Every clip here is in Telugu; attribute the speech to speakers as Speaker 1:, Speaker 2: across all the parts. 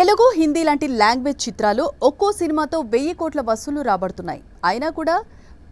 Speaker 1: తెలుగు, హిందీ లాంటి లాంగ్వేజ్ చిత్రాలు ఒక్కో సినిమాతో 1000 కోట్ల వసూళ్లు రాబడుతున్నాయి. అయినా కూడా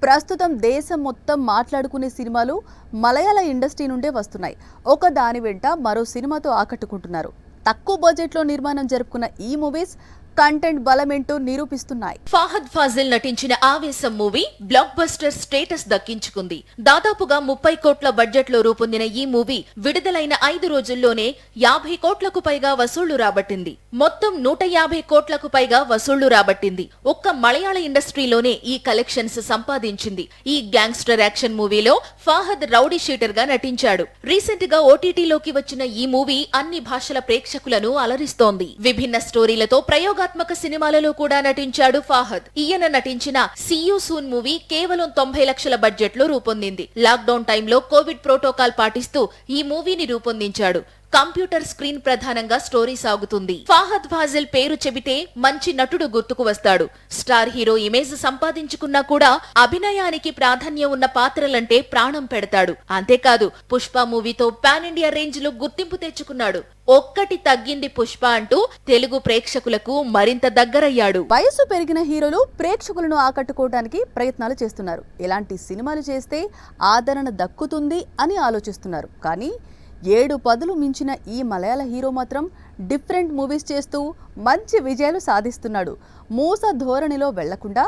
Speaker 1: ప్రస్తుతం దేశం మొత్తం మాట్లాడుకునే సినిమాలు మలయాళ ఇండస్ట్రీ నుండే వస్తున్నాయి. ఒక దాని వెంట మరో సినిమాతో ఆకట్టుకుంటున్నారు. తక్కువ బడ్జెట్లో నిర్మాణం జరుపుకున్న ఈ మూవీస్ కంటెంట్ బలమేంటో నిరూపిస్తున్నాయి.
Speaker 2: ఫహద్ ఫాజిల్ నటించిన ఆవేశం మూవీ బ్లాక్ బస్టర్ స్టేటస్ దక్కించుకుంది. దాదాపుగా 30 కోట్ల బడ్జెట్ లో రూపొందిన ఈ మూవీ విడుదలైన 5 రోజుల్లోనే 50 కోట్లకు పైగా వసూళ్లు రాబట్టింది. మొత్తం 150 కోట్లకు పైగా వసూళ్లు రాబట్టింది. ఒక్క మలయాళ ఇండస్ట్రీలోనే ఈ కలెక్షన్స్ సంపాదించింది. ఈ గ్యాంగ్స్టర్ యాక్షన్ మూవీలో ఫహద్ రౌడీ షీటర్ గా నటించాడు. రీసెంట్ గా ఓటీటీలోకి వచ్చిన ఈ మూవీ అన్ని భాషల ప్రేక్షకులను అలరిస్తోంది. విభిన్న స్టోరీలతో ప్రయోగాత్మక సినిమాలలో కూడా నటించాడు ఫహద్. ఈయన నటించిన సీ యూ సూన్ మూవీ కేవలం 90 లక్షల బడ్జెట్ లో రూపొందింది. లాక్డౌన్ టైంలో కోవిడ్ ప్రోటోకాల్ పాటిస్తూ ఈ మూవీని రూపొందించాడు. కంప్యూటర్ స్క్రీన్ ప్రధానంగా స్టోరీ సాగుతుంది. ఫహద్ ఫాజిల్ పేరు చెబితే మంచి నటుడు గుర్తుకు వస్తాడు. స్టార్ హీరో ఇమేజ్ సంపాదించుకున్నా కూడా అభినయానికి ప్రాధాన్యం ఉన్న పాత్రలంటే ప్రాణం పెడతాడు. అంతేకాదు పుష్ప మూవీతో పాన్ ఇండియా రేంజ్ లో గుర్తింపు తెచ్చుకున్నాడు. ఒక్కటి తగ్గింది పుష్ప అంటూ తెలుగు ప్రేక్షకులకు మరింత దగ్గరయ్యాడు.
Speaker 1: వయసు పెరిగిన హీరోలు ప్రేక్షకులను ఆకట్టుకోవడానికి ప్రయత్నాలు చేస్తున్నారు. ఇలాంటి సినిమాలు చేస్తే ఆదరణ దక్కుతుంది అని ఆలోచిస్తున్నారు. కానీ 7 పదులు మించిన ఈ మలయాళ హీరో మాత్రం డిఫరెంట్ మూవీస్ చేస్తూ మంచి విజయాలు సాధిస్తున్నాడు. మూస ధోరణిలో వెళ్లకుండా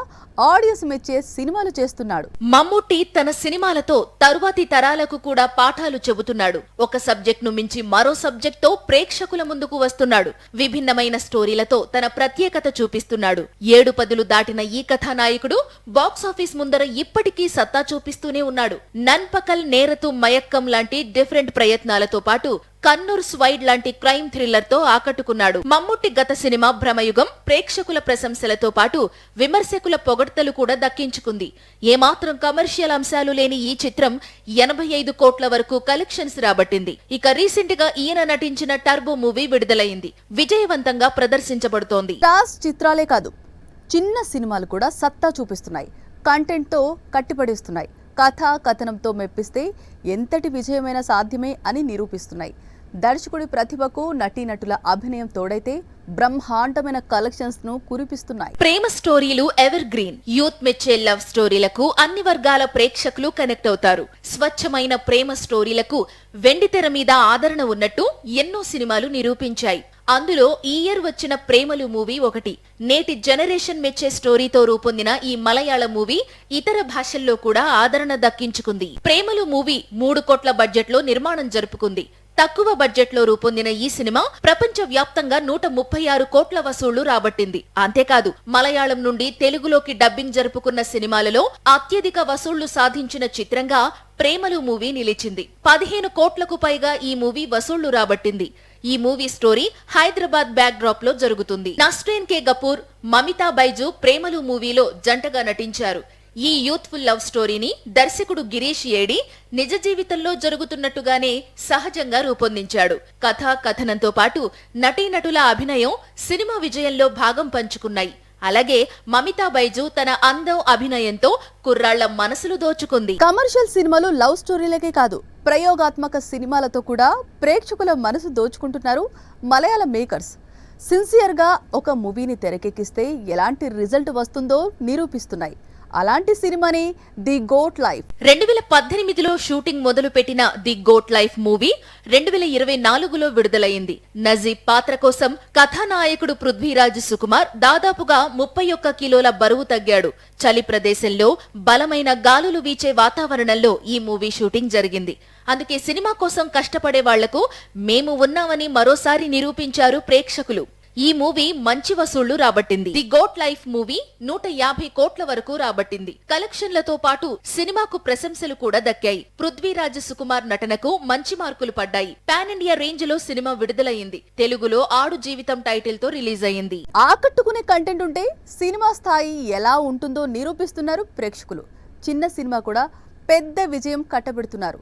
Speaker 1: ఆడియన్స్ మెచ్చే సినిమాలు చేస్తున్నాడు.
Speaker 2: మమ్ముట్టి తన సినిమాలతో తరువాతి తరాలకు కూడా పాఠాలు చెబుతున్నాడు. ఒక సబ్జెక్ట్ ను మించి మరో సబ్జెక్ట్ తో ప్రేక్షకుల ముందుకు వస్తున్నాడు. విభిన్నమైన స్టోరీలతో తన ప్రత్యేకత చూపిస్తున్నాడు. 7 పదులు దాటిన ఈ కథానాయకుడు బాక్సాఫీస్ ముందర ఇప్పటికీ సత్తా చూపిస్తూనే ఉన్నాడు. నన్పకల్ నేరతు మయక్కం లాంటి డిఫరెంట్ ప్రయత్నాలతో పాటు కన్నూర్ స్వైడ్ లాంటి క్రైమ్ థ్రిల్లర్ తో ఆకట్టుకున్నాడు. మమ్ముట్టి గత సినిమా భ్రమయుగం ప్రేక్షకుల ప్రశంసలతో పాటు విమర్శకుల పొగడ్తలు కూడా దక్కించుకుంది. ఏమాత్రం కమర్షియల్ అంశాలు లేని ఈ చిత్రం 85 కోట్ల వరకు కలెక్షన్స్ రాబట్టింది. ఇక రీసెంట్ గా ఈయన నటించిన టర్బో మూవీ విడుదలైంది. విజయవంతంగా ప్రదర్శించబడుతోంది.
Speaker 1: స్టార్స్ చిత్రాలే కాదు, చిన్న సినిమాలు కూడా సత్తా చూపిస్తున్నాయి. కంటెంట్ తో కట్టిపడేస్తున్నాయి. కథా కథనంతో మెప్పిస్తే ఎంతటి విజయమైనా సాధ్యమే అని నిరూపిస్తున్నాయి. దర్శకుడి ప్రతిభకు నటీనటుల అభినయం తోడైతే బ్రహ్మాండమైన కలెక్షన్స్ ను కురిపిస్తున్నాయి.
Speaker 2: ప్రేమ స్టోరీలు ఎవర్ గ్రీన్. యూత్ మెచ్చే లవ్ స్టోరీలకు అన్ని వర్గాల ప్రేక్షకులు కనెక్ట్ అవుతారు. స్వచ్ఛమైన ప్రేమ స్టోరీలకు వెండితెర మీద ఆదరణ ఉన్నట్టు ఎన్నో సినిమాలు నిరూపించాయి. అందులో ఈ ఇయర్ వచ్చిన ప్రేమలు మూవీ ఒకటి. నేటి జనరేషన్ మెచ్చే స్టోరీతో రూపొందిన ఈ మలయాళ మూవీ ఇతర భాషల్లో కూడా ఆదరణ దక్కించుకుంది. ప్రేమలు మూవీ 3 కోట్ల బడ్జెట్ లో నిర్మాణం జరుపుకుంది. తక్కువ బడ్జెట్ లో రూపొందిన ఈ సినిమా ప్రపంచ వ్యాప్తంగా 136 కోట్ల వసూళ్లు రాబట్టింది. అంతేకాదు మలయాళం నుండి తెలుగులోకి డబ్బింగ్ జరుపుకున్న సినిమాలలో అత్యధిక వసూళ్లు సాధించిన చిత్రంగా ప్రేమలు మూవీ నిలిచింది. 15 కోట్లకు పైగా ఈ మూవీ వసూళ్లు రాబట్టింది. ఈ movie story Hyderabad back drop లో జరుగుతుంది. నస్రీన్ కే గపూర్, మమితా బైజు ప్రేమలు మూవీలో జంటగా నటించారు. ఈ యూత్ఫుల్ లవ్ స్టోరీని దర్శకుడు గిరీష్ ఏడి నిజ జీవితంలో జరుగుతున్నట్టుగానే సహజంగా రూపొందించాడు. కథా కథనంతో పాటు నటీనటుల అభినయం సినిమా విజయంలో భాగం పంచుకున్నాయి. అలాగే మమితా బైజు తన అందం అభినయంతో కుర్రాళ్ల మనసులు దోచుకుంది.
Speaker 1: కమర్షియల్ సినిమాలు లవ్ స్టోరీలకే కాదు, ప్రయోగాత్మక సినిమాలతో కూడా ప్రేక్షకుల మనసు దోచుకుంటున్నారు మలయాళ మేకర్స్. సిన్సియర్ గా ఒక మూవీని తెరకెక్కిస్తే ఎలాంటి రిజల్ట్ వస్తుందో నిరూపిస్తున్నాయి. అలాంటి సినిమాని ది గోట్ లైఫ్.
Speaker 2: 2018లో షూటింగ్ మొదలు పెట్టిన ది గోట్ లైఫ్ మూవీ 2024లో విడుదలైంది. నజీబ్ పాత్ర కోసం కథానాయకుడు పృథ్వీరాజ్ సుకుమార్ దాదాపుగా 31 కిలోల బరువు తగ్గాడు. చలి ప్రదేశంలో బలమైన గాలులు వీచే వాతావరణంలో ఈ మూవీ షూటింగ్ జరిగింది. అందుకే సినిమా కోసం కష్టపడే వాళ్లకు మేము ఉన్నామని మరోసారి నిరూపించారు ప్రేక్షకులు. ఈ మూవీ మంచి వసూళ్లు రాబట్టింది. ది గోట్ లైఫ్ మూవీ 150 కోట్ల వరకు రాబట్టింది. కలెక్షన్లతో పాటు సినిమాకు ప్రశంసలు కూడా దక్కాయి. పృథ్వీరాజ్ సుకుమార్ నటనకు మంచి మార్కులు పడ్డాయి. పాన్ ఇండియా రేంజ్ లో సినిమా విడుదలయ్యింది. తెలుగులో ఆడు జీవితం టైటిల్ తో రిలీజ్ అయ్యింది.
Speaker 1: ఆకట్టుకునే కంటెంట్ ఉంటే సినిమా స్థాయి ఎలా ఉంటుందో నిరూపిస్తున్నారు ప్రేక్షకులు. చిన్న సినిమా కూడా పెద్ద విజయం కట్టబెడుతున్నారు.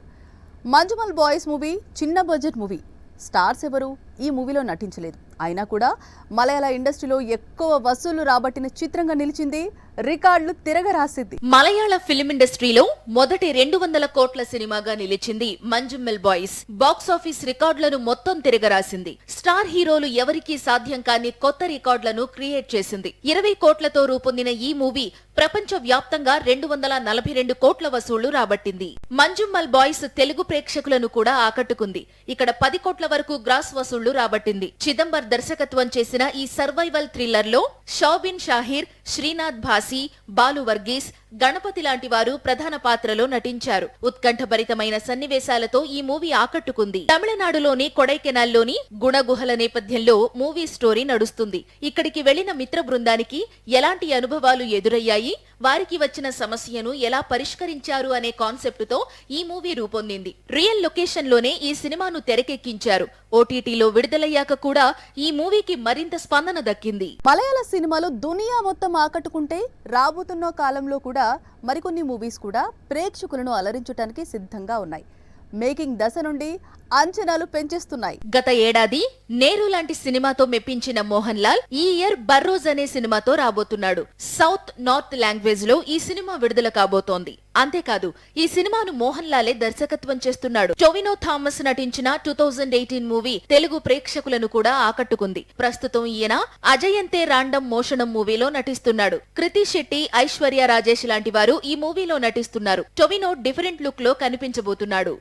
Speaker 1: మంజుమల్ బాయ్స్ మూవీ చిన్న బడ్జెట్ మూవీ. స్టార్స్ ఎవరు? ఈ మూవీలో నటించలేదు. అయినా కూడా మలయాళ ఇండస్ట్రీలో ఎక్కువ వసూలు రాబట్టిన చిత్రంగా నిలిచింది, రికార్డులు తిరగరాసింది.
Speaker 2: మలయాళ ఫిల్మ్ ఇండస్ట్రీలో మొదటి 200 కోట్ల సినిమాగా నిలిచింది మంజుమ్మల్ బాయ్స్. బాక్సాఫీస్ రికార్డులను మొత్తం తిరగరాసింది. స్టార్ హీరోలు ఎవరికీ సాధ్యం కాని కొత్త రికార్డులను క్రియేట్ చేసింది. 20 కోట్లతో రూపొందిన ఈ మూవీ ప్రపంచ వ్యాప్తంగా 242 కోట్ల వసూళ్లు రాబట్టింది. మంజుమ్మల్ బాయ్స్ తెలుగు ప్రేక్షకులను కూడా ఆకట్టుకుంది. ఇక్కడ 10 కోట్ల వరకు గ్రాస్ వసూళ్లు రాబట్టింది. చిదంబర్ దర్శకత్వం చేసిన ఈ సర్వైవల్ థ్రిల్లర్ లో షౌబిన్ షాహిర్, శ్రీనాథ్ భాసి, బాలు వర్గీస్, గణపతి లాంటి వారు ప్రధాన పాత్రలో నటించారు. ఉత్కంఠభరితమైన సన్నివేశాలతో ఈ మూవీ ఆకట్టుకుంది. తమిళనాడులోని కొడైకెనాల్లోని గుణగుహల నేపథ్యంలో మూవీ స్టోరీ నడుస్తుంది. ఇక్కడికి వెళ్లిన మిత్ర బృందానికి ఎలాంటి అనుభవాలు ఎదురయ్యాయి, వారికి వచ్చిన సమస్యను ఎలా పరిష్కరించారు అనే కాన్సెప్ట్ తో ఈ మూవీ రూపొందింది. రియల్ లొకేషన్ లోనే ఈ సినిమాను తెరకెక్కించారు. ఓటీటీలో విడుదలయ్యాక కూడా ఈ మూవీకి మరింత స్పందన దక్కింది.
Speaker 1: మలయాళ సినిమాలో దునియా మొత్తం ఆకట్టుకుంటే రాబోతున్న కాలంలో కూడా మరికొన్ని మూవీస్ కూడా ప్రేక్షకులను అలరించడానికి సిద్ధంగా ఉన్నాయి. మేకింగ్ దశ నుండి అంచనాలు పెంచేస్తున్నాయి.
Speaker 2: గత ఏడాది నేరు లాంటి సినిమాతో మెప్పించిన మోహన్ లాల్ ఈ ఇయర్ బర్రోజ్ అనే సినిమాతో రాబోతున్నాడు. సౌత్ నార్త్ లాంగ్వేజ్ లో ఈ సినిమా విడుదల కాబోతోంది. అంతేకాదు ఈ సినిమాను మోహన్ లాలే దర్శకత్వం చేస్తున్నాడు. టొవినో థామస్ నటించిన 2018 మూవీ తెలుగు ప్రేక్షకులను కూడా ఆకట్టుకుంది. ప్రస్తుతం ఈయన అజయంతే రాండమ్ మోషణం మూవీలో నటిస్తున్నాడు. కృతి శెట్టి, ఐశ్వర్య రాజేష్ లాంటి వారు ఈ మూవీలో నటిస్తున్నారు. టొవినో డిఫరెంట్ లుక్ లో కనిపించబోతున్నాడు.